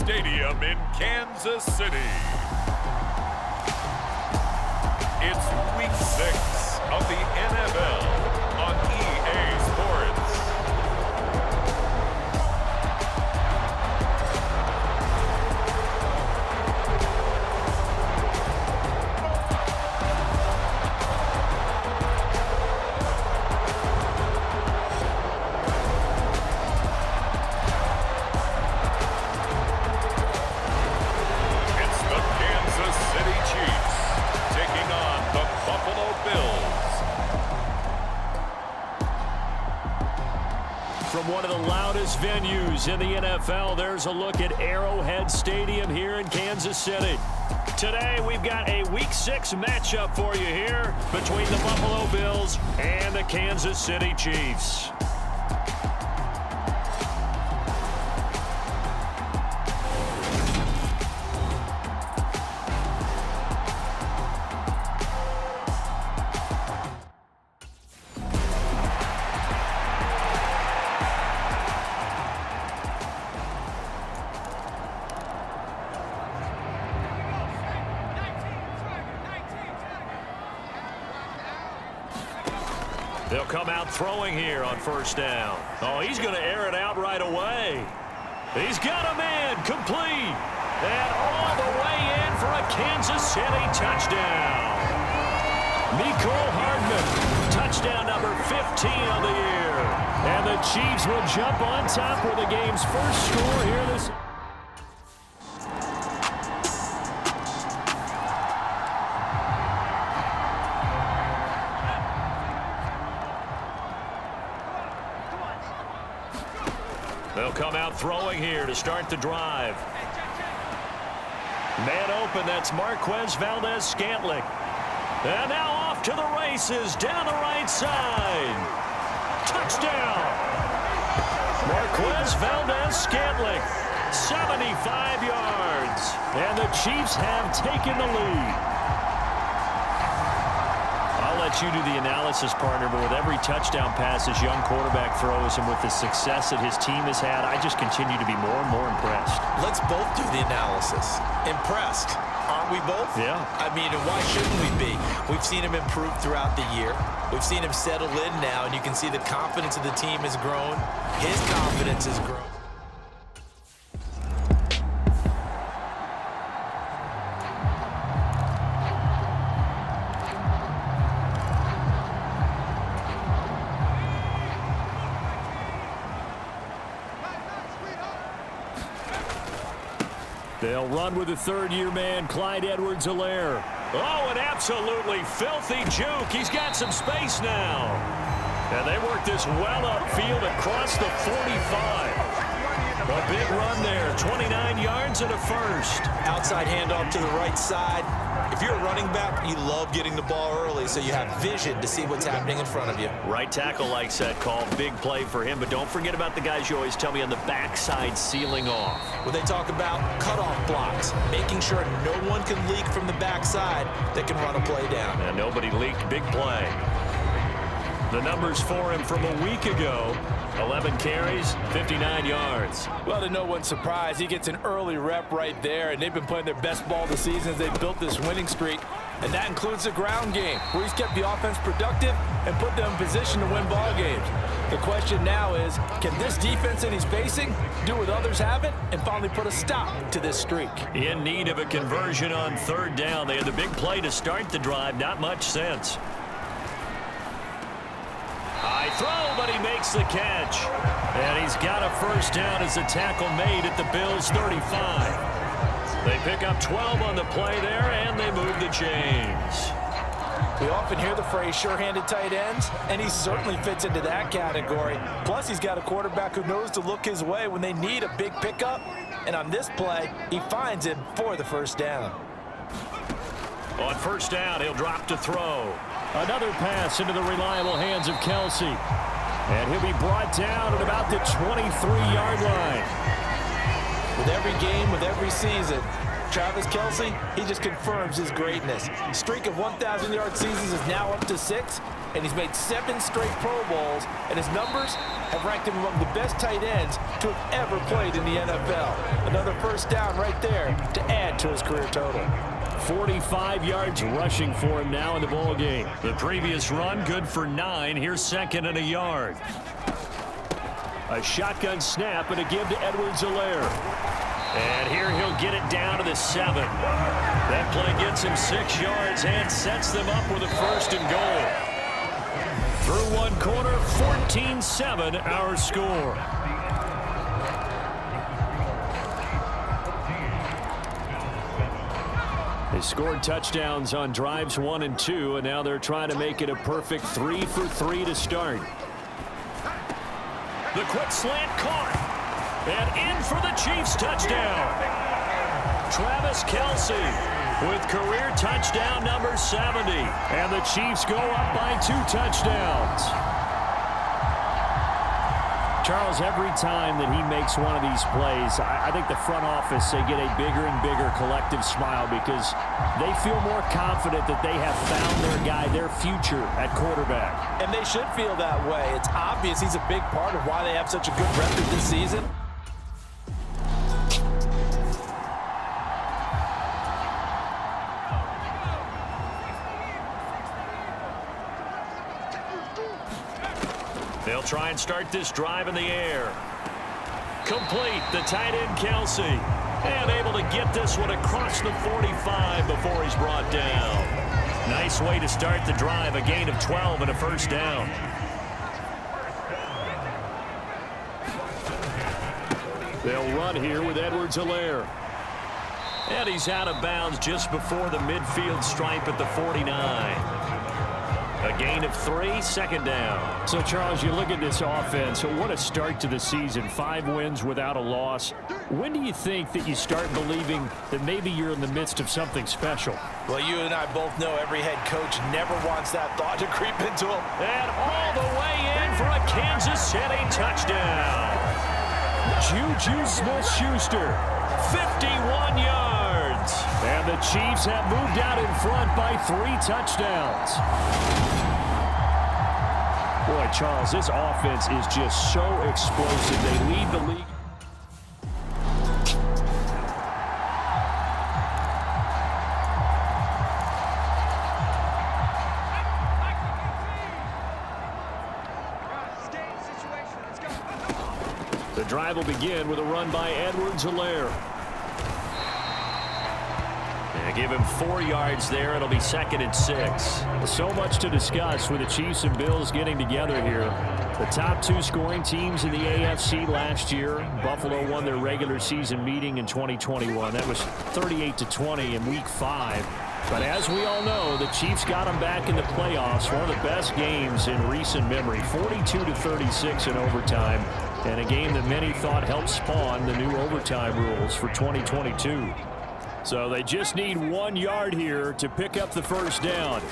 Stadium in Kansas City. It's Week 6 of the NFL on EA Sports. From one of the loudest venues in the NFL, there's a look at Arrowhead Stadium here in Kansas City. Today, we've got a Week 6 matchup for you here between the Buffalo Bills and the Kansas City Chiefs. They'll come out throwing here on first down. Oh, he's going to air it out right away. He's got a man complete. And all the way in for a Kansas City touchdown. Mecole Hardman, touchdown number 15 of the year. And the Chiefs will jump on top for the game's first score here this. They'll come out throwing here to start the drive. Man open, that's Marquez Valdez-Scantling. And now off to the races down the right side. Touchdown! Marquez Valdez-Scantling, 75 yards. And the Chiefs have taken the lead. I'll let you do the analysis, partner, but with every touchdown pass his young quarterback throws and with the success that his team has had, I just continue to be more and more impressed. Let's both do the analysis. Impressed. Aren't we both? Yeah. I mean, and why shouldn't we be? We've seen him improve throughout the year. We've seen him settle in now, and you can see the confidence of the team has grown. His confidence has grown. They'll run with the third-year man, Clyde Edwards-Helaire. Oh, an absolutely filthy juke. He's got some space now. And they work this well upfield across the 45. A big run there, 29 yards and a first. Outside handoff to the right side. If you're a running back, you love getting the ball early so you have vision to see what's happening in front of you. Right tackle likes that call. Big play for him, but don't forget about the guys you always tell me on the backside sealing off. When they talk about cutoff blocks, making sure no one can leak from the backside that can run a play down. And nobody leaked. Big play. The numbers for him from a week ago. 11 carries, 59 yards. Well, to no one's surprise, he gets an early rep right there, and they've been playing their best ball this season as they built this winning streak. And that includes the ground game, where he's kept the offense productive and put them in position to win ball games. The question now is, can this defense that he's facing do what others haven't and finally put a stop to this streak? In need of a conversion on third down. They had the big play to start the drive. Not much sense. High throw, but he makes the catch. And he's got a first down as the tackle made at the Bills' 35. They pick up 12 on the play there, and they move the chains. We often hear the phrase sure-handed tight ends, and he certainly fits into that category. Plus, he's got a quarterback who knows to look his way when they need a big pickup. And on this play, he finds him for the first down. On first down, he'll drop to throw. Another pass into the reliable hands of Kelsey. And he'll be brought down at about the 23-yard line. With every game, with every season, Travis Kelce, he just confirms his greatness. Streak of 1,000-yard seasons is now up to 6, and he's made 7 straight Pro Bowls, and his numbers have ranked him among the best tight ends to have ever played in the NFL. Another first down right there to add to his career total. 45 yards rushing for him now in the ball game. The previous run good for 9. Here's 2nd and a yard. A shotgun snap and a give to Edwards-Helaire. And here he'll get it down to the 7. That play gets him 6 yards and sets them up with a 1st and goal. Through one quarter, 14-7 our score. They scored touchdowns on drives 1 and 2, and now they're trying to make it a perfect 3 for 3 to start. The quick slant caught. And in for the Chiefs touchdown. Travis Kelce with career touchdown number 70. And the Chiefs go up by 2 touchdowns. Charles, every time that he makes one of these plays, I think the front office, they get a bigger and bigger collective smile because they feel more confident that they have found their guy, their future at quarterback. And they should feel that way. It's obvious he's a big part of why they have such a good record this season. They'll try and start this drive in the air. Complete, the tight end Kelce. And able to get this one across the 45 before he's brought down. Nice way to start the drive, a gain of 12 and a 1st down. They'll run here with Edwards-Helaire. And he's out of bounds just before the midfield stripe at the 49. A gain of 3, 2nd down. So, Charles, you look at this offense. What a start to the season. 5 wins without a loss. When do you think that you start believing that maybe you're in the midst of something special? Well, you and I both know every head coach never wants that thought to creep into him. And all the way in for a Kansas City touchdown. Juju Smith-Schuster, 51 yards. And the Chiefs have moved out in front by 3 touchdowns. Boy, Charles, this offense is just so explosive. They lead the league. The drive will begin with a run by Edwards-Helaire. Give him 4 yards there. It'll be 2nd and 6. So much to discuss with the Chiefs and Bills getting together here. The top 2 scoring teams in the AFC last year. Buffalo won their regular season meeting in 2021. That was 38-20 in Week 5. But as we all know, the Chiefs got them back in the playoffs. One of the best games in recent memory. 42-36 in overtime. And a game that many thought helped spawn the new overtime rules for 2022. So they just need 1 yard here to pick up the 1st down.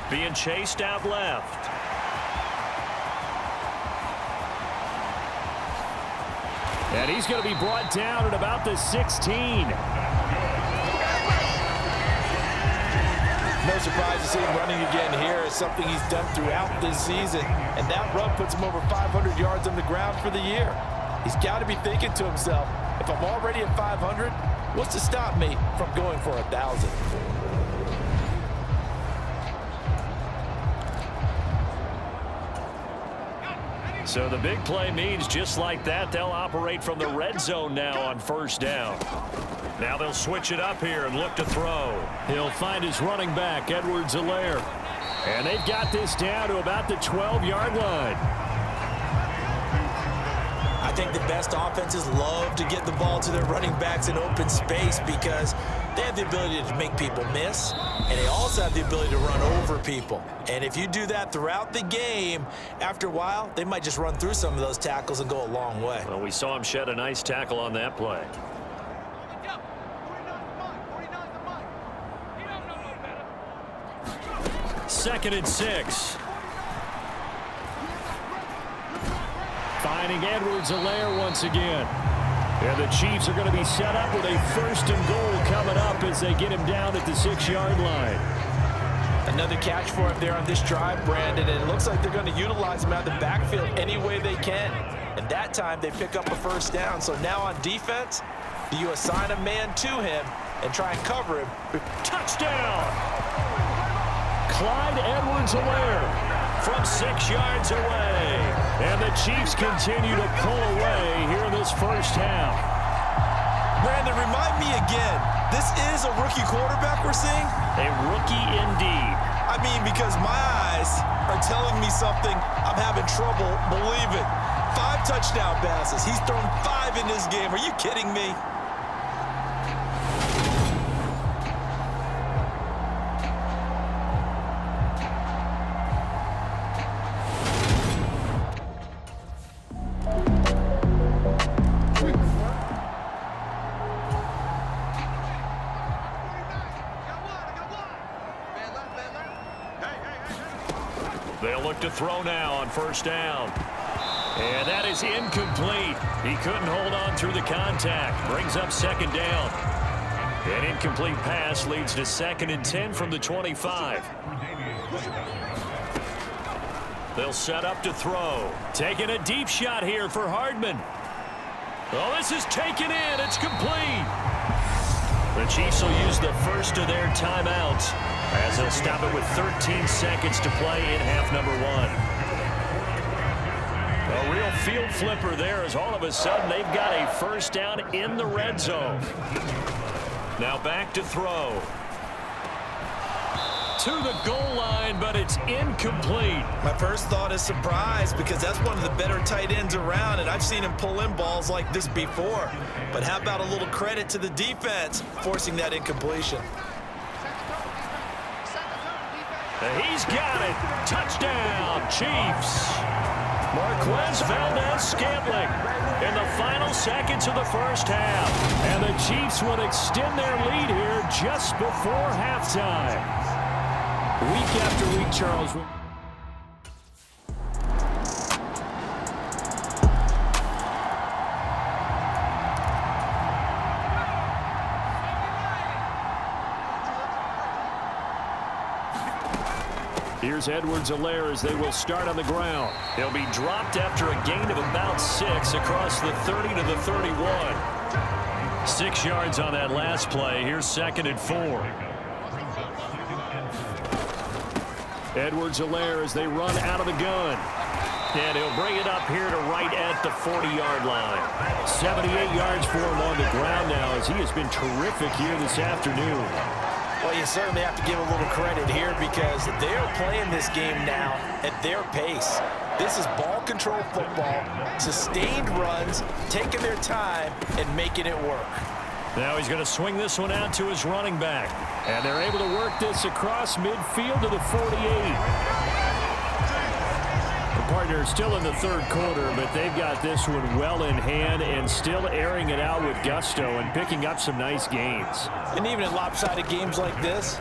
Being chased out left. And he's going to be brought down at about the 16. No surprise to see him running again here. It's something he's done throughout this season. And that run puts him over 500 yards on the ground for the year. He's got to be thinking to himself, if I'm already at 500, what's to stop me from going for 1,000? So the big play means just like that, they'll operate from the red zone now on 1st down. Now they'll switch it up here and look to throw. He'll find his running back, Edwards-Helaire. And they've got this down to about the 12-yard line. I think the best offenses love to get the ball to their running backs in open space because they have the ability to make people miss, and they also have the ability to run over people. And if you do that throughout the game, after a while, they might just run through some of those tackles and go a long way. Well, we saw him shed a nice tackle on that play. Second and 6. Finding Edwards-Helaire once again. And the Chiefs are going to be set up with a 1st and goal coming up as they get him down at the 6-yard line. Another catch for him there on this drive, Brandon, and it looks like they're going to utilize him out of the backfield any way they can. And that time, they pick up a first down. So now on defense, do you assign a man to him and try and cover him? Touchdown! Clyde Edwards-Helaire from 6 yards away. And the Chiefs continue to pull away here in this first half. Brandon, remind me again, this is a rookie quarterback we're seeing? A rookie indeed. I mean, because my eyes are telling me something I'm having trouble believing. 5 touchdown passes. He's thrown 5 in this game. Are you kidding me? They'll look to throw now on first down. And that is incomplete. He couldn't hold on through the contact. Brings up second down. An incomplete pass leads to 2nd and 10 from the 25. They'll set up to throw. Taking a deep shot here for Hardman. Oh, this is taken in. It's complete. The Chiefs will use the first of their timeouts as they'll stop it with 13 seconds to play in half number 1. A real field flipper there as all of a sudden they've got a first down in the red zone. Now back to throw. To the goal line, but it's incomplete. My first thought is surprise because that's one of the better tight ends around, and I've seen him pull in balls like this before. But how about a little credit to the defense forcing that incompletion? He's got it. Touchdown, Chiefs. Marquez Valdez-Scantling in the final seconds of the first half. And the Chiefs would extend their lead here just before halftime. Week after week, Charles. Here's Edwards-Helaire as they will start on the ground. He'll be dropped after a gain of about 6 across the 30 to the 31. 6 yards on that last play. Here's 2nd and 4. Edwards-Helaire as they run out of the gun. And he'll bring it up here to right at the 40-yard line. 78 yards for him on the ground now as he has been terrific here this afternoon. Well, you certainly have to give a little credit here because they're playing this game now at their pace. This is ball control football, sustained runs, taking their time and making it work. Now he's going to swing this one out to his running back. And they're able to work this across midfield to the 48. The partner still in the third quarter, but they've got this one well in hand and still airing it out with gusto and picking up some nice gains. And even in lopsided games like this,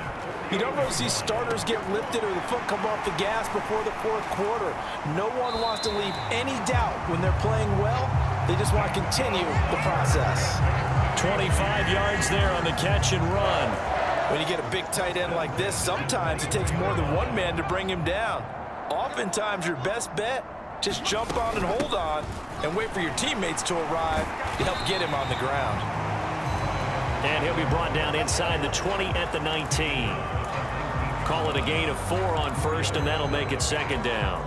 you don't really see starters get lifted or the foot come off the gas before the fourth quarter. No one wants to leave any doubt when they're playing well. They just want to continue the process. 25 yards there on the catch and run. When you get a big tight end like this, sometimes it takes more than one man to bring him down. Oftentimes, your best bet, just jump on and hold on and wait for your teammates to arrive to help get him on the ground. And he'll be brought down inside the 20 at the 19. Call it a gain of 4 on first, and that'll make it 2nd down.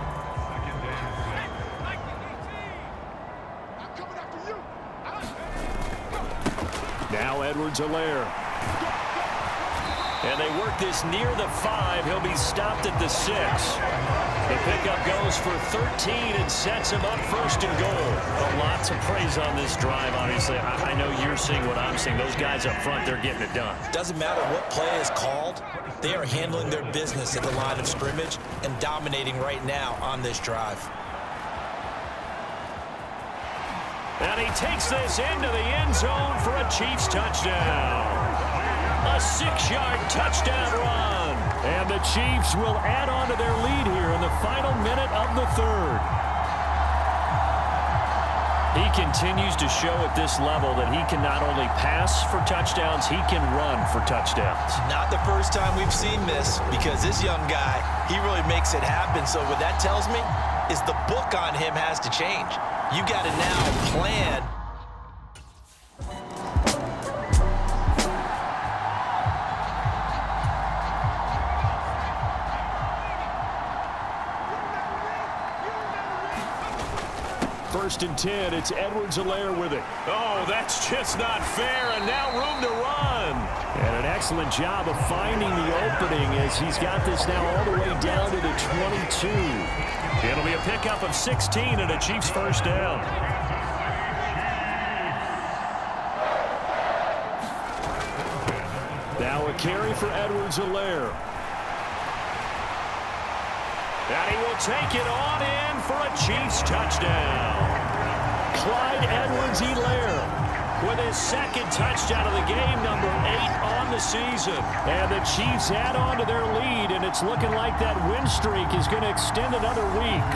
Now Edwards-Helaire. And they work this near the 5. He'll be stopped at the 6. The pickup goes for 13 and sets him up 1st and goal. Lots of praise on this drive, obviously. I know you're seeing what I'm seeing. Those guys up front, they're getting it done. Doesn't matter what play is called. They are handling their business at the line of scrimmage and dominating right now on this drive. And he takes this into the end zone for a Chiefs touchdown. A 6-yard touchdown run. And the Chiefs will add on to their lead here in the final minute of the third. He continues to show at this level that he can not only pass for touchdowns, he can run for touchdowns. Not the first time we've seen this, because this young guy, he really makes it happen. So what that tells me is the book on him has to change. You got to now plan. First and 10, it's Edwards-Helaire with it. Oh, that's just not fair, and now room to run. And an excellent job of finding the opening as he's got this now all the way down to the 22. It'll be a pickup of 16 and a Chiefs first down. Now a carry for Edwards-Helaire. And he will take it on in for a Chiefs touchdown. Clyde Edwards-Helaire with his second touchdown of the game, number 8 on the season. And the Chiefs add on to their lead, and it's looking like that win streak is going to extend another week.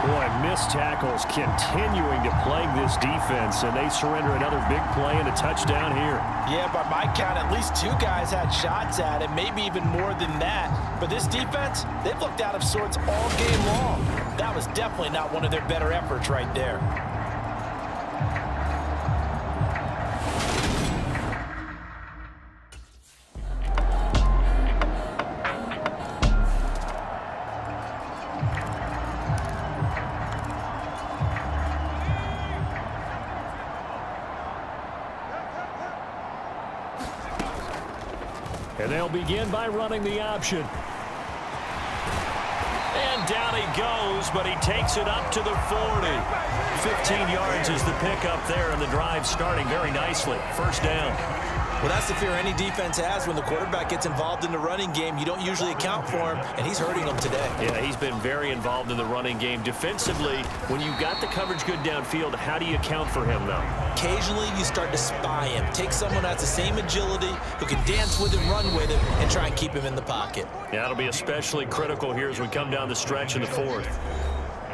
Boy, missed tackles continuing to plague this defense, and they surrender another big play and a touchdown here. Yeah, by my count, at least 2 guys had shots at it, maybe even more than that. But this defense, they've looked out of sorts all game long. That was definitely not one of their better efforts right there. And they'll begin by running the option. And down he goes, but he takes it up to the 40. 15 yards is the pickup there, and the drive starting very nicely. First down. Well, that's the fear any defense has when the quarterback gets involved in the running game. You don't usually account for him, and he's hurting them today. Yeah, he's been very involved in the running game. Defensively, when you got the coverage good downfield, how do you account for him, though? Occasionally, you start to spy him. Take someone who has the same agility, who can dance with him, run with him, and try and keep him in the pocket. Yeah, that'll be especially critical here as we come down the stretch in the fourth.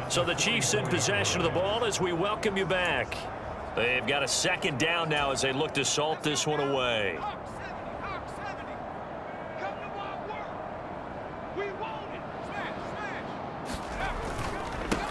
So the Chiefs in possession of the ball as we welcome you back. They've got a second down now as they look to salt this one away.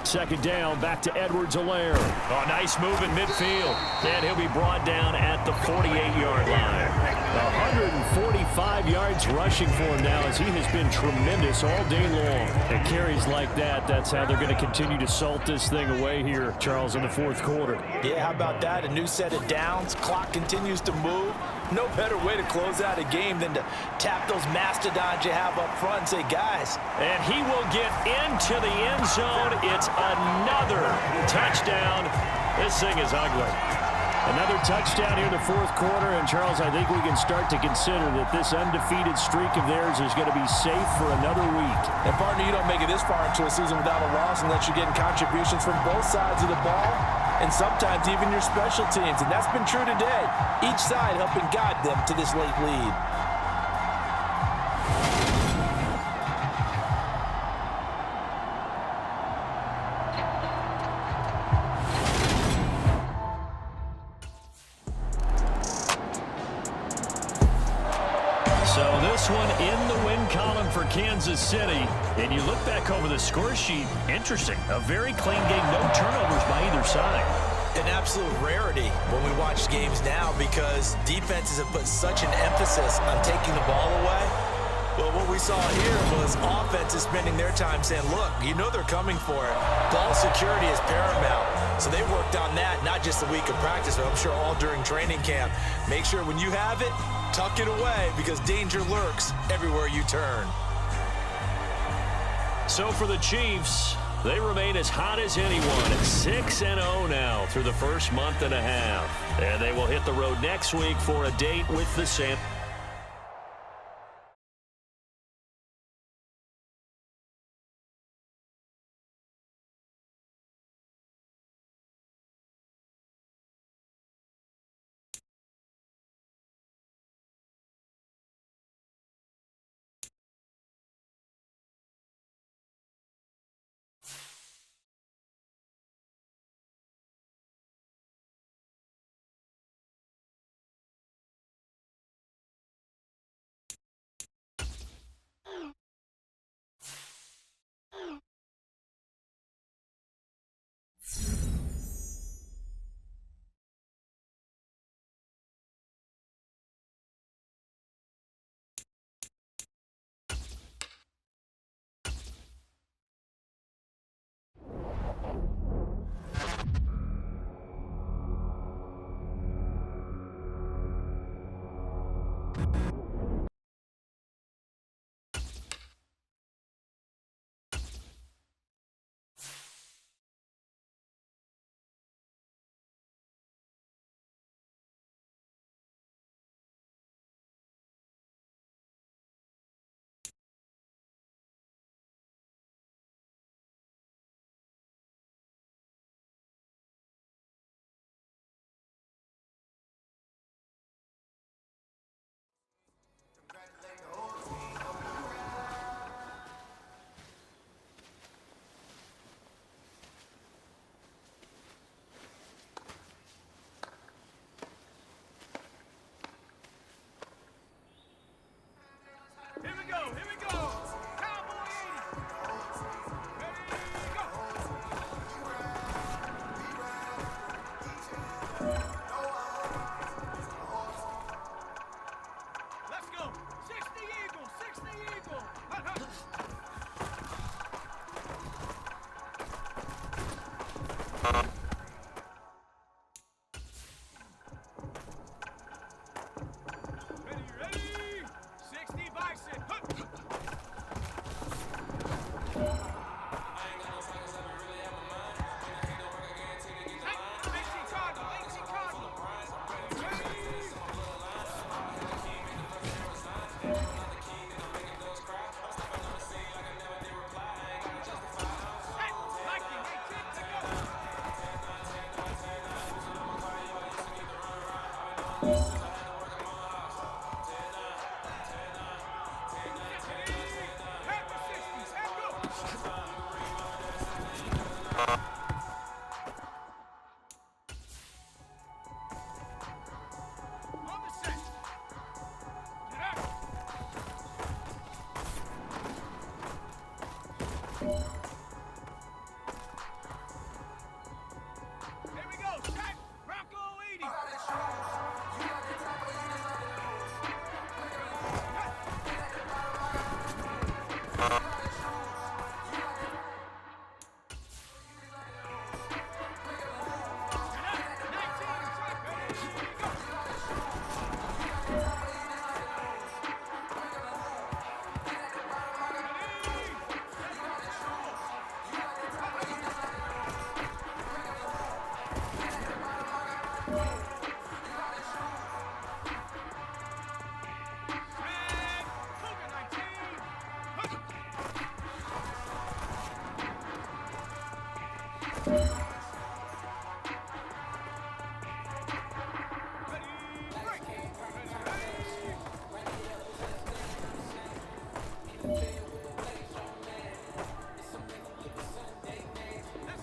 Second down, back to Edwards-Helaire. Oh, nice move in midfield. And he'll be brought down at the 48-yard line. 145 yards rushing for him now as he has been tremendous all day long. And carries like that, that's how they're going to continue to salt this thing away here, Charles, in the fourth quarter. Yeah, how about that? A new set of downs. Clock continues to move. No better way to close out a game than to tap those mastodons you have up front and say, guys. And he will get into the end zone. It's another touchdown. This thing is ugly. Another touchdown here in the fourth quarter. And, Charles, I think we can start to consider that this undefeated streak of theirs is going to be safe for another week. And, partner, you don't make it this far into a season without a loss unless you're getting contributions from both sides of the ball and sometimes even your special teams. And that's been true today. Each side helping guide them to this late lead. So this one in the win column for Kansas City. And you look back over the score sheet, interesting. A very clean game, no turnovers by either side. An absolute rarity when we watch games now because defenses have put such an emphasis on taking the ball away. Well, what we saw here was offenses spending their time saying, look, you know they're coming for it. Ball security is paramount. So they worked on that, not just a week of practice, but I'm sure all during training camp. Make sure when you have it, tuck it away because danger lurks everywhere you turn. So for the Chiefs, they remain as hot as anyone at 6-0 now through the first month and a half. And they will hit the road next week for a date with the San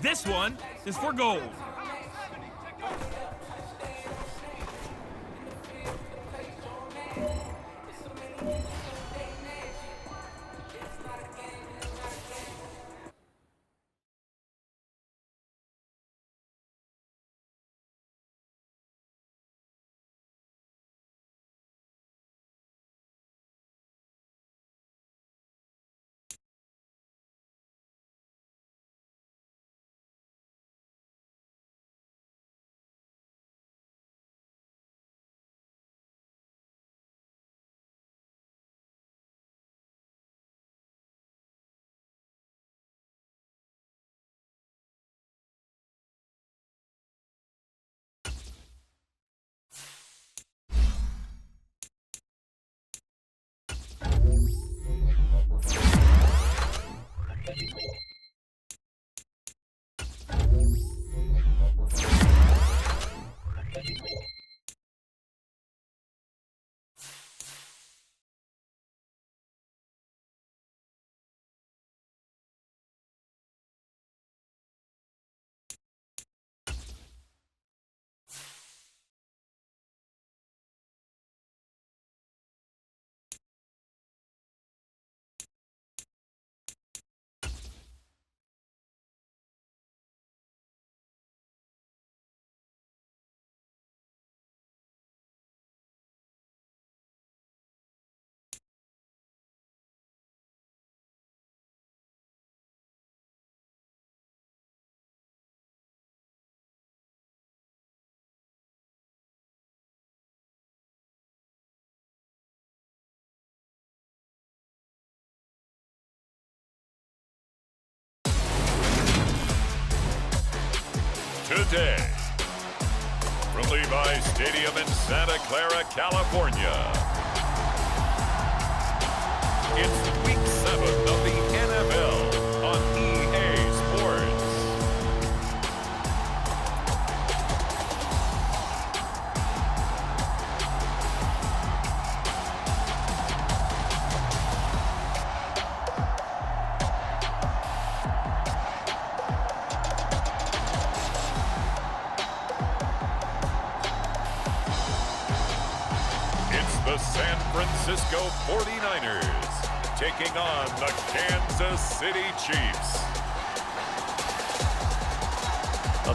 This one is for gold. Today, from Levi's Stadium in Santa Clara, California, it's Week 7 of the NFL on EA Sports. The San Francisco 49ers taking on the Kansas City Chiefs.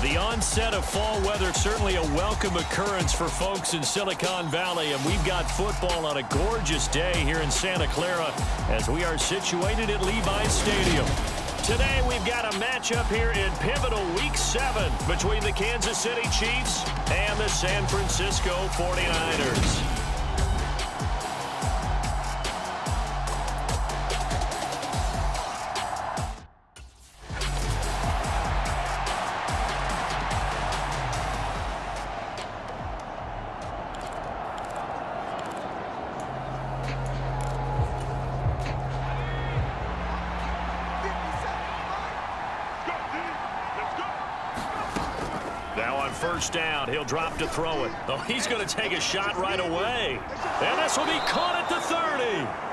The onset of fall weather, certainly a welcome occurrence for folks in Silicon Valley, and we've got football on a gorgeous day here in Santa Clara as we are situated at Levi's Stadium. Today we've got a matchup here in pivotal Week 7 between the Kansas City Chiefs and the San Francisco 49ers. first down. He'll drop to throw it. Oh, he's going to take a shot right away. And this will be caught at the 30.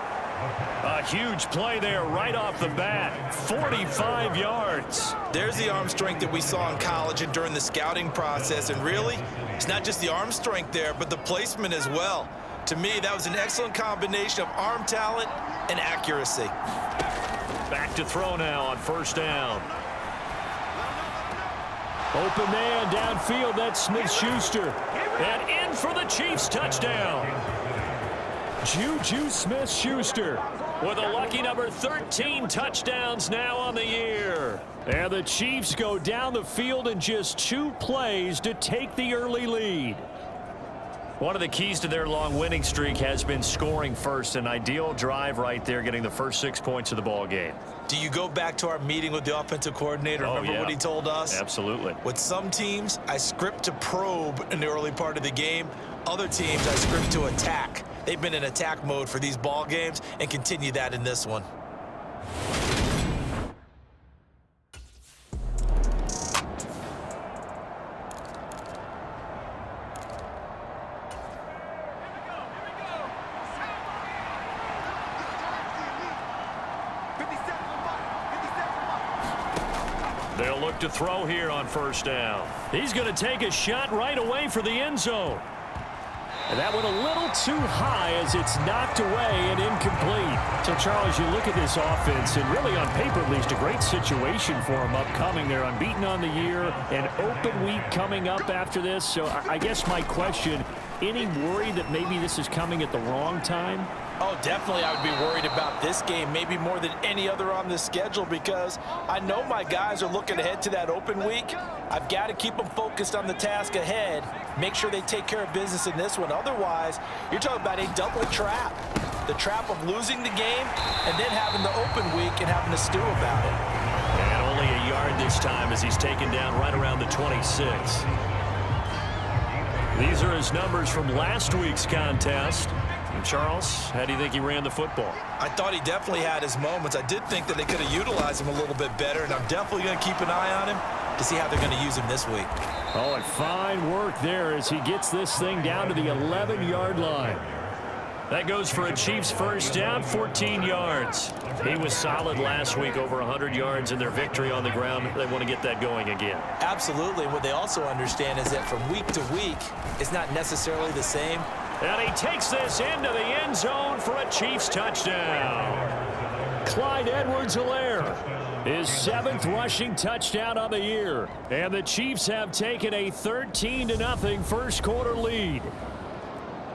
A huge play there right off the bat. 45 yards. There's the arm strength that we saw in college and during the scouting process. And really, it's not just the arm strength there, but the placement as well. To me, that was an excellent combination of arm talent and accuracy. Back to throw now on first down. Open man downfield. That's Smith-Schuster. And in for the Chiefs touchdown. Juju Smith-Schuster with a lucky number 13 touchdowns now on the year. And the Chiefs go down the field in just 2 plays to take the early lead. One of the keys to their long winning streak has been scoring first. An ideal drive right there, getting the first 6 points of the ball game. Do you go back to our meeting with the offensive coordinator? Remember what he told us? Absolutely. With some teams, I script to probe in the early part of the game. Other teams, I script to attack. They've been in attack mode for these ball games and continue that in this one. They'll look to throw here on first down. He's going to take a shot right away for the end zone. And that went a little too high as it's knocked away and incomplete. So, Charles, you look at this offense, and really on paper at least, a great situation for them upcoming. They're unbeaten on the year, an open week coming up after this. So I guess my question, any worry that maybe this is coming at the wrong time? Oh, definitely I would be worried about this game, maybe more than any other on the schedule, because I know my guys are looking ahead to that open week. I've got to keep them focused on the task ahead, make sure they take care of business in this one. Otherwise, you're talking about a double trap. The trap of losing the game and then having the open week and having to stew about it. And only a yard this time as he's taken down right around the 26. These are his numbers from last week's contest. And Charles, how do you think he ran the football? I thought he definitely had his moments. I did think that they could have utilized him a little bit better, and I'm definitely going to keep an eye on him to see how they're going to use him this week. Oh, and fine work there as he gets this thing down to the 11-yard line. That goes for a Chiefs first down, 14 yards. He was solid last week, over 100 yards in their victory on the ground. They want to get that going again. Absolutely. What they also understand is that from week to week, it's not necessarily the same. And he takes this into the end zone for a Chiefs touchdown. Clyde Edwards-Helaire, his 7th rushing touchdown on the year. And the Chiefs have taken a 13-0 first quarter lead.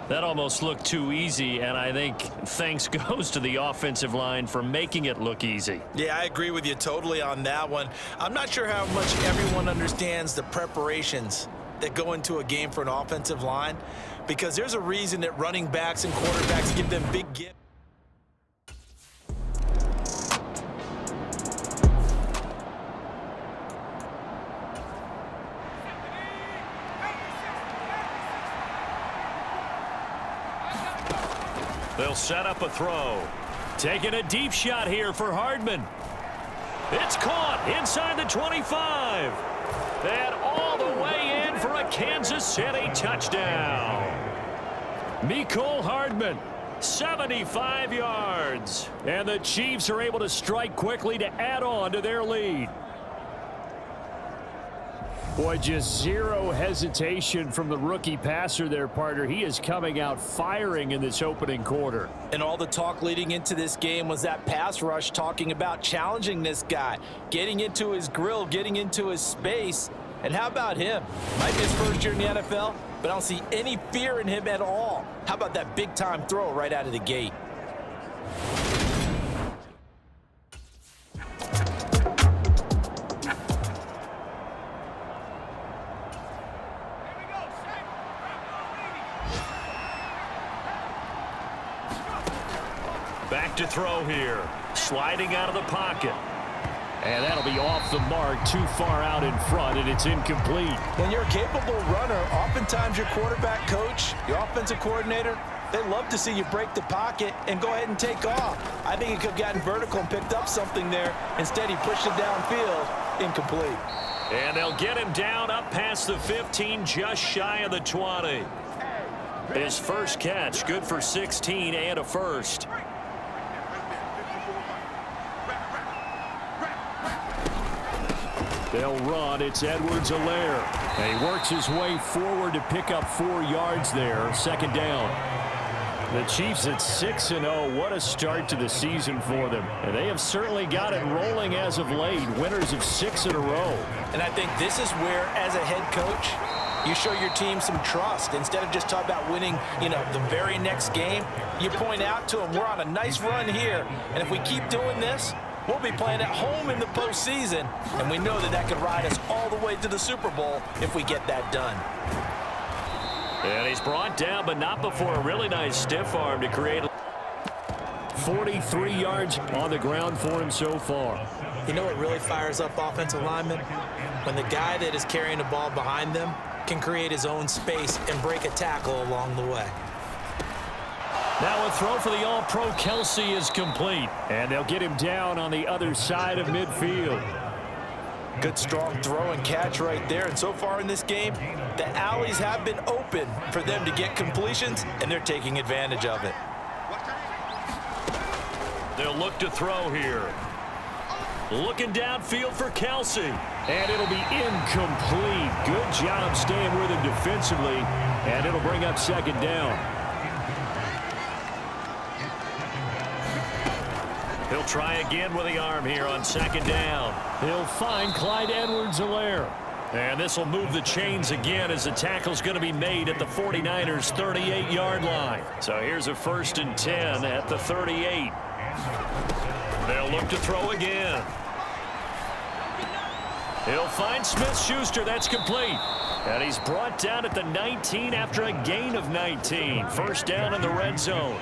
That almost looked too easy, and I think thanks goes to the offensive line for making it look easy. Yeah, I agree with you totally on that one. I'm not sure how much everyone understands the preparations that go into a game for an offensive line, because there's a reason that running backs and quarterbacks give them big gifts. They'll set up a throw. Taking a deep shot here for Hardman. It's caught inside the 25. And all the way in for a Kansas City touchdown. Mecole Hardman, 75 yards. And the Chiefs are able to strike quickly to add on to their lead. Boy, just zero hesitation from the rookie passer there, partner. He is coming out firing in this opening quarter. And all the talk leading into this game was that pass rush, talking about challenging this guy, getting into his grill, getting into his space. And how about him? Might be his first year in the NFL, but I don't see any fear in him at all. How about that big-time throw right out of the gate? Back to throw here. Sliding out of the pocket. And that'll be off the mark, too far out in front, and it's incomplete. When you're a capable runner, oftentimes your quarterback coach, your offensive coordinator, they love to see you break the pocket and go ahead and take off. I think he could have gotten vertical and picked up something there. Instead, he pushed it downfield. Incomplete. And they'll get him down up past the 15, just shy of the 20. His first catch, good for 16 and a first. They'll run. It's Edwards-Helaire. And he works his way forward to pick up 4 yards there. Second down. The Chiefs at 6-0. What a start to the season for them. And they have certainly got it rolling as of late. Winners of 6 in a row. And I think this is where, as a head coach, you show your team some trust. Instead of just talking about winning, the very next game, you point out to them, we're on a nice run here. And if we keep doing this, we'll be playing at home in the postseason. And we know that that could ride us all the way to the Super Bowl if we get that done. And he's brought down, but not before a really nice stiff arm to create 43 yards on the ground for him so far. You know what really fires up offensive linemen? When the guy that is carrying the ball behind them can create his own space and break a tackle along the way. Now a throw for the All-Pro Kelsey is complete. And they'll get him down on the other side of midfield. Good strong throw and catch right there. And so far in this game, the alleys have been open for them to get completions, and they're taking advantage of it. They'll look to throw here. Looking downfield for Kelsey. And it'll be incomplete. Good job staying with him defensively. And it'll bring up second down. He'll try again with the arm here on second down. He'll find Clyde Edwards-Helaire. And this will move the chains again as the tackle's going to be made at the 49ers' 38-yard line. So here's a 1st and 10 at the 38. They'll look to throw again. He'll find Smith-Schuster. That's complete. And he's brought down at the 19 after a gain of 19. First down in the red zone.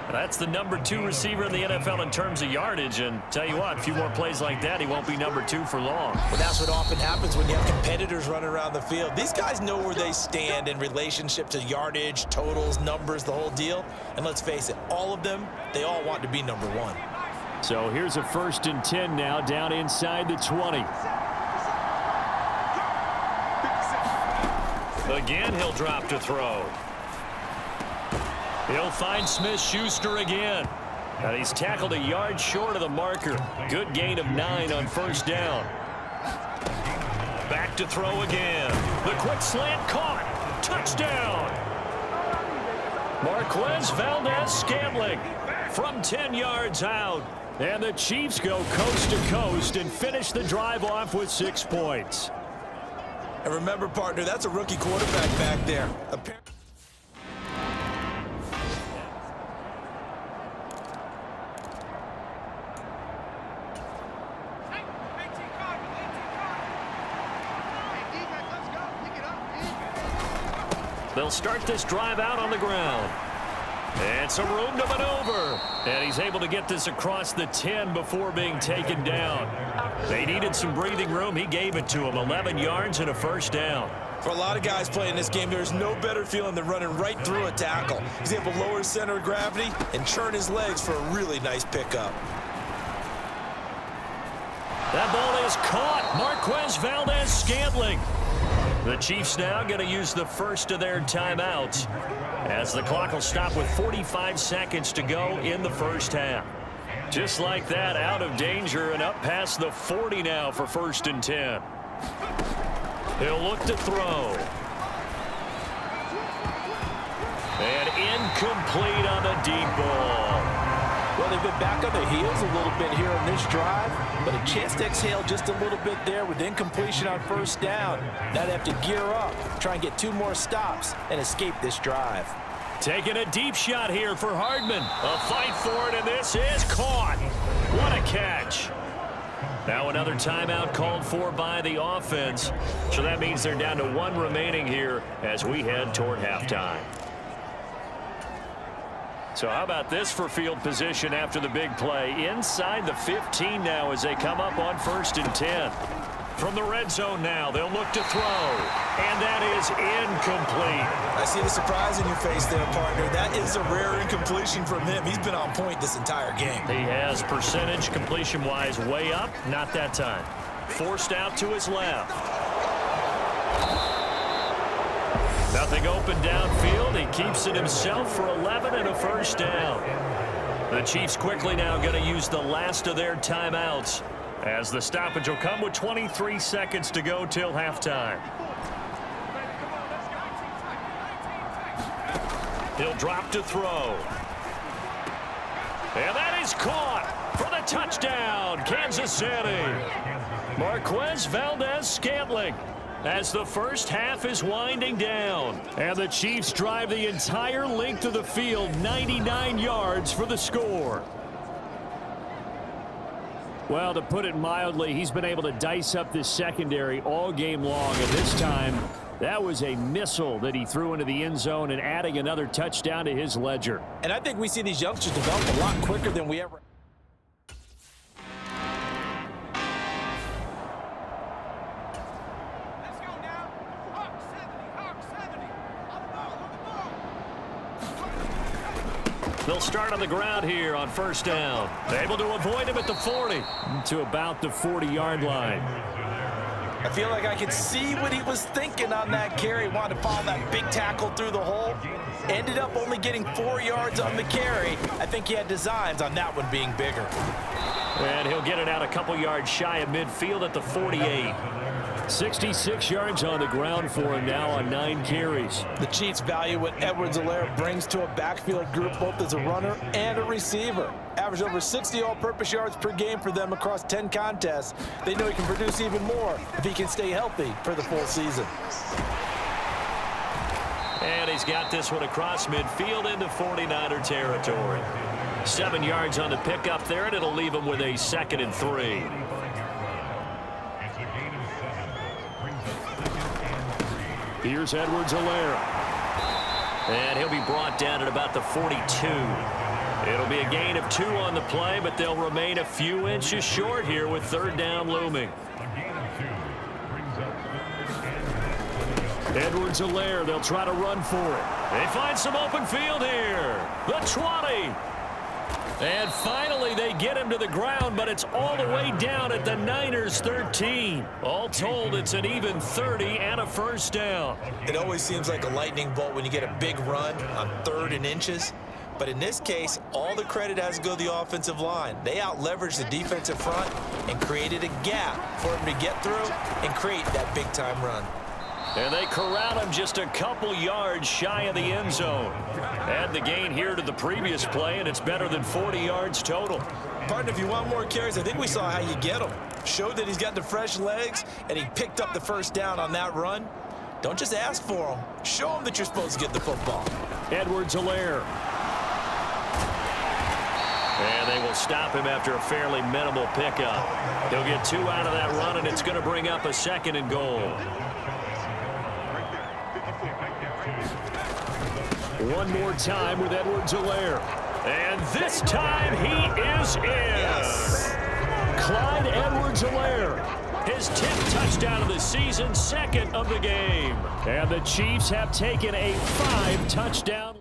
That's the number 2 receiver in the NFL in terms of yardage. And tell you what, a few more plays like that, he won't be number 2 for long. Well, that's what often happens when you have competitors running around the field. These guys know where they stand in relationship to yardage, totals, numbers, the whole deal. And let's face it, all of them, they all want to be number 1. So here's a 1st and 10 now down inside the 20. Again, he'll drop to throw. He'll find Smith-Schuster again. And he's tackled a yard short of the marker. Good gain of 9 on first down. Back to throw again. The quick slant caught. Touchdown. Marquez Valdez-Scantling from 10 yards out. And the Chiefs go coast to coast and finish the drive off with 6 points. And remember, partner, that's a rookie quarterback back there. They'll start this drive out on the ground. And some room to maneuver. And he's able to get this across the 10 before being taken down. They needed some breathing room. He gave it to him. 11 yards and a first down. For a lot of guys playing this game, there's no better feeling than running right through a tackle. He's able to lower his center of gravity and churn his legs for a really nice pickup. That ball is caught. Marquez Valdez-Scantling. The Chiefs now going to use the first of their timeouts as the clock will stop with 45 seconds to go in the first half. Just like that, out of danger and up past the 40 now for 1st and 10. He'll look to throw. And incomplete on the deep ball. Well, they've been back on their heels a little bit here on this drive, but a chance to exhale just a little bit there with incompletion on first down. Now they have to gear up, try and get 2 more stops, and escape this drive. Taking a deep shot here for Hardman. A fight for it, and this is caught. What a catch. Now another timeout called for by the offense. So that means they're down to 1 remaining here as we head toward halftime. So how about this for field position after the big play? Inside the 15 now as they come up on 1st and 10. From the red zone now, they'll look to throw. And that is incomplete. I see the surprise in your face there, partner. That is a rare incompletion from him. He's been on point this entire game. He has percentage completion-wise way up. Not that time. Forced out to his left. Nothing open downfield. He keeps it himself for 11 and a first down. The Chiefs quickly now going to use the last of their timeouts, as the stoppage will come with 23 seconds to go till halftime. He'll drop to throw. And that is caught for the touchdown, Kansas City. Marquez Valdez-Scantling, as the first half is winding down. And the Chiefs drive the entire length of the field, 99 yards for the score. Well, to put it mildly, he's been able to dice up this secondary all game long. And this time, that was a missile that he threw into the end zone and adding another touchdown to his ledger. And I think we see these youngsters develop a lot quicker than we ever... They'll start on the ground here on first down. Able to avoid him at the 40 to about the 40-yard line. I feel like I could see what he was thinking on that carry. Wanted to follow that big tackle through the hole. Ended up only getting 4 yards on the carry. I think he had designs on that one being bigger. And he'll get it out a couple yards shy of midfield at the 48. 66 yards on the ground for him now on 9 carries. The Chiefs value what Edwards-Helaire brings to a backfield group, both as a runner and a receiver. Averaged over 60 all-purpose yards per game for them across 10 contests. They know he can produce even more if he can stay healthy for the full season. And he's got this one across midfield into 49er territory. 7 yards on the pickup there, and it'll leave him with a 2nd and 3. Here's Edwards-Helaire. And he'll be brought down at about the 42. It'll be a gain of 2 on the play, but they'll remain a few inches short here with 3rd down looming. Edwards-Helaire, they'll try to run for it. They find some open field here. The 20. And finally, they get him to the ground, but it's all the way down at the Niners' 13. All told, it's an even 30 and a first down. It always seems like a lightning bolt when you get a big run on 3rd and inches. But in this case, all the credit has to go to the offensive line. They out-leveraged the defensive front and created a gap for him to get through and create that big-time run. And they corral him just a couple yards shy of the end zone. Add the gain here to the previous play, and it's better than 40 yards total. Partner, if you want more carries, I think we saw how you get them. Showed that he's got the fresh legs, and he picked up the first down on that run. Don't just ask for them. Show them that you're supposed to get the football. Edwards-Helaire. And they will stop him after a fairly minimal pickup. He'll get 2 out of that run, and it's going to bring up a 2nd and goal. One more time with Edwards-Helaire. And this time he is in. Yes. Clyde Edwards-Helaire. His 10th touchdown of the season, 2nd of the game. And the Chiefs have taken a 5-touchdown.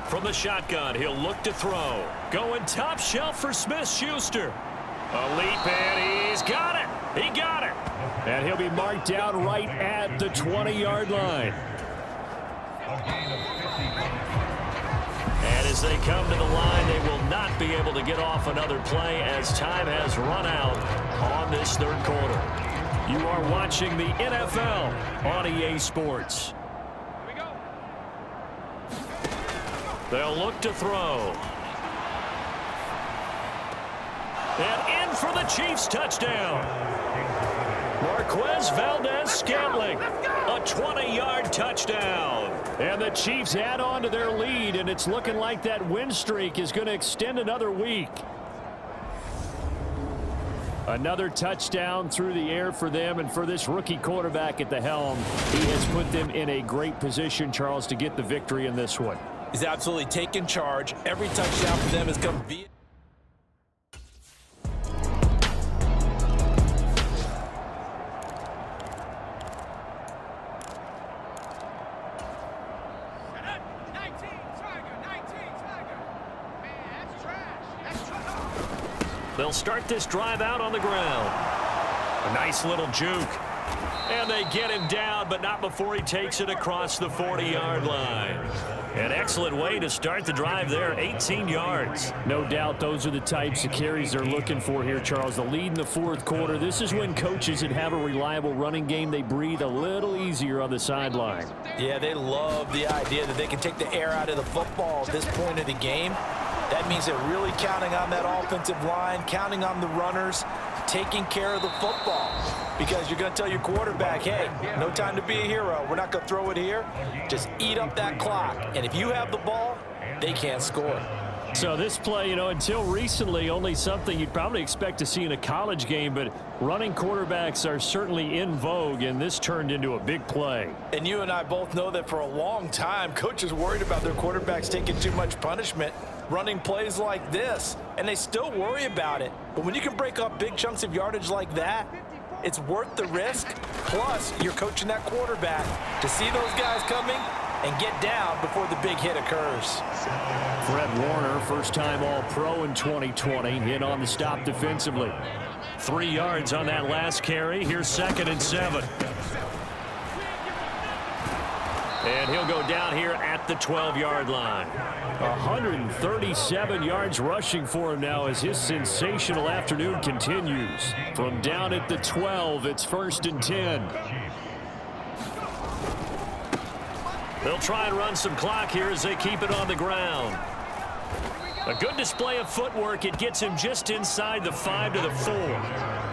From the shotgun, he'll look to throw. Going top shelf for Smith-Schuster. A leap, and he's got it. He got it. And he'll be marked down right at the 20-yard line. And as they come to the line, they will not be able to get off another play as time has run out on this 3rd quarter. You are watching the NFL on EA Sports. They'll look to throw. And in for the Chiefs touchdown. Marquez Valdez-Scantling, a 20-yard touchdown. And the Chiefs add on to their lead, and it's looking like that win streak is going to extend another week. Another touchdown through the air for them, and for this rookie quarterback at the helm, he has put them in a great position, Charles, to get the victory in this one. He's absolutely taken charge. Every touchdown for them has come via... They'll start this drive out on the ground. A nice little juke. And they get him down, but not before he takes it across the 40-yard line. An excellent way to start the drive there, 18 yards. No doubt those are the types of carries they're looking for here, Charles. The lead in the fourth quarter. This is when coaches that have a reliable running game, they breathe a little easier on the sideline. Yeah, they love the idea that they can take the air out of the football at this point of the game. That means they're really counting on that offensive line, counting on the runners, taking care of the football. Because you're going to tell your quarterback, hey, no time to be a hero. We're not going to throw it here. Just eat up that clock. And if you have the ball, they can't score. So this play, until recently, only something you'd probably expect to see in a college game, but running quarterbacks are certainly in vogue, and this turned into a big play. And you and I both know that for a long time, coaches worried about their quarterbacks taking too much punishment running plays like this, and they still worry about it. But when you can break up big chunks of yardage like that, it's worth the risk. Plus, you're coaching that quarterback to see those guys coming and get down before the big hit occurs. Fred Warner, first-time All-Pro in 2020, hit on the stop defensively. 3 yards on that last carry. Here's 2nd and 7. And he'll go down here at the 12-yard line. 137 yards rushing for him now as his sensational afternoon continues. From down at the 12, it's 1st and 10. They'll try and run some clock here as they keep it on the ground. A good display of footwork. It gets him just inside the 5 to the 4.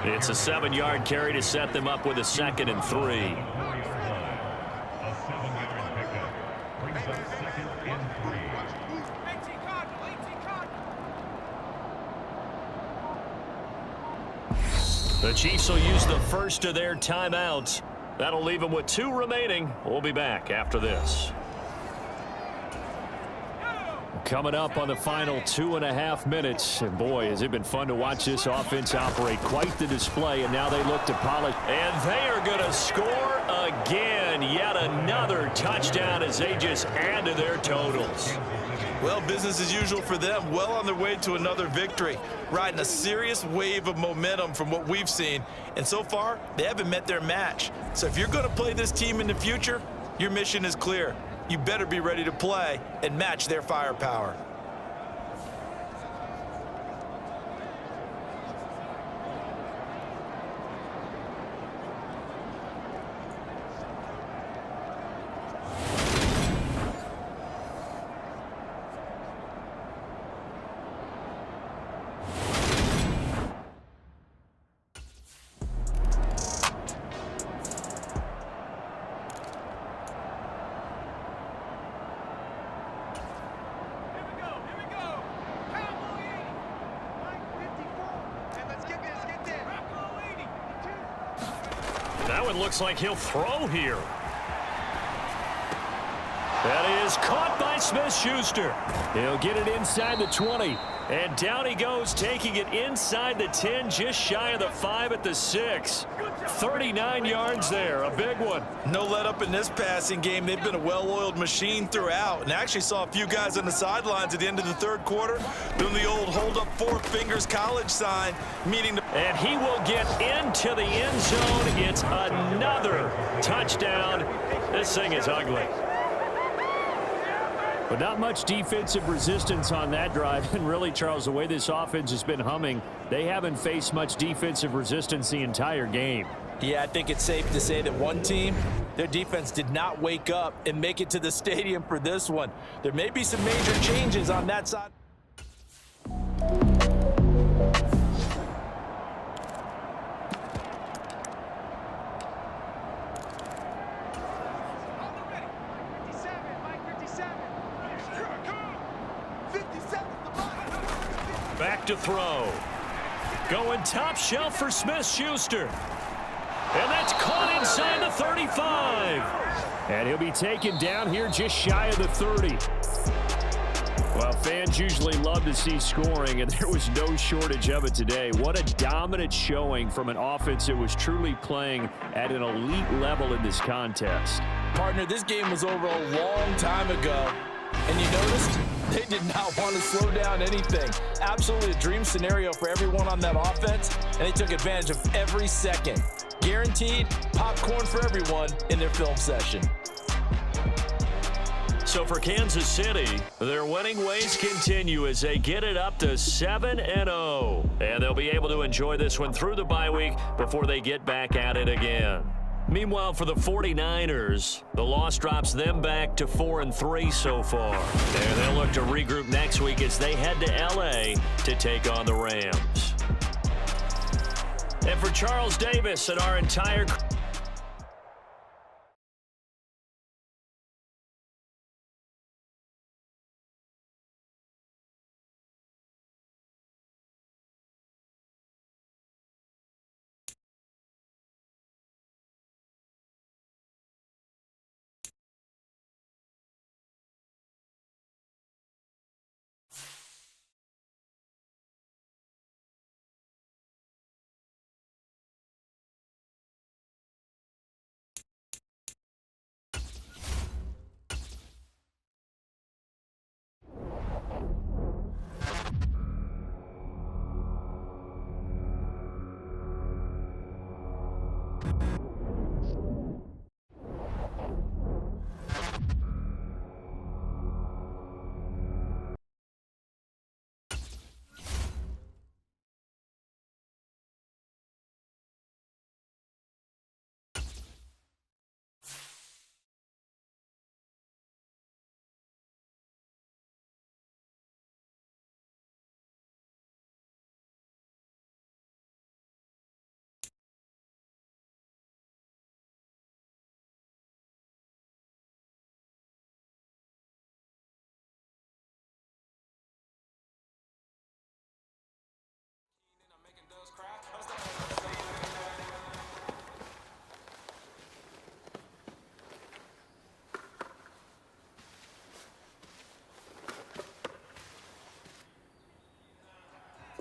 It's a 7-yard carry to set them up with a 2nd and 3. The Chiefs will use the first of their timeouts. That'll leave them with 2 remaining. We'll be back after this. Coming up on the final 2.5 minutes. And boy, has it been fun to watch this offense operate. Quite the display, and now they look to polish. And they are going to score again. Yet another touchdown as they just add to their totals. Well, business as usual for them. Well on their way to another victory. Riding a serious wave of momentum from what we've seen. And so far, they haven't met their match. So if you're going to play this team in the future, your mission is clear. You better be ready to play and match their firepower. That one looks like he'll throw here. That is caught by Smith-Schuster. He'll get it inside the 20. And down he goes, taking it inside the 10, just shy of the 5 at the 6. 39 yards there, a big one. No let up in this passing game. They've been a well-oiled machine throughout. And I actually saw a few guys on the sidelines at the end of the third quarter doing the old hold up 4 fingers college sign, meaning and he will get into the end zone. It's another touchdown. This thing is ugly. But not much defensive resistance on that drive. And really, Charles, the way this offense has been humming, they haven't faced much defensive resistance the entire game. Yeah, I think it's safe to say that one team, their defense did not wake up and make it to the stadium for this one. There may be some major changes on that side. Back to throw. Going top shelf for Smith-Schuster. And that's caught inside the 35. And he'll be taken down here just shy of the 30. Well, fans usually love to see scoring, and there was no shortage of it today. What a dominant showing from an offense that was truly playing at an elite level in this contest. Partner, this game was over a long time ago. And you noticed they did not want to slow down anything. Absolutely a dream scenario for everyone on that offense, and they took advantage of every second. Guaranteed popcorn for everyone in their film session. So for Kansas City, their winning ways continue as they get it up to 7-0. And they'll be able to enjoy this one through the bye week before they get back at it again. Meanwhile, for the 49ers, the loss drops them back to 4-3 so far. And they'll look to regroup next week as they head to L.A. to take on the Rams. And for Charles Davis and our entire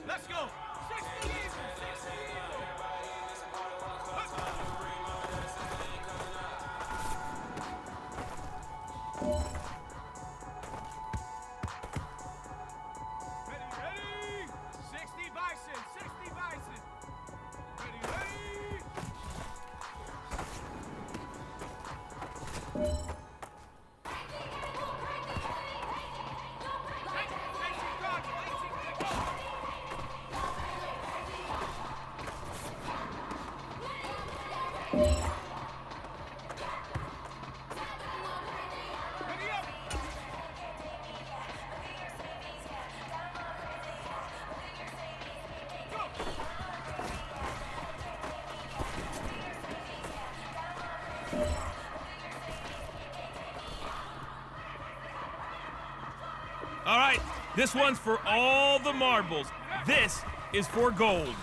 Let's go. 60 even. 60 Ready? 60 Bison. 60 Bison. Ready? All right, this one's for all the marbles. This is for gold.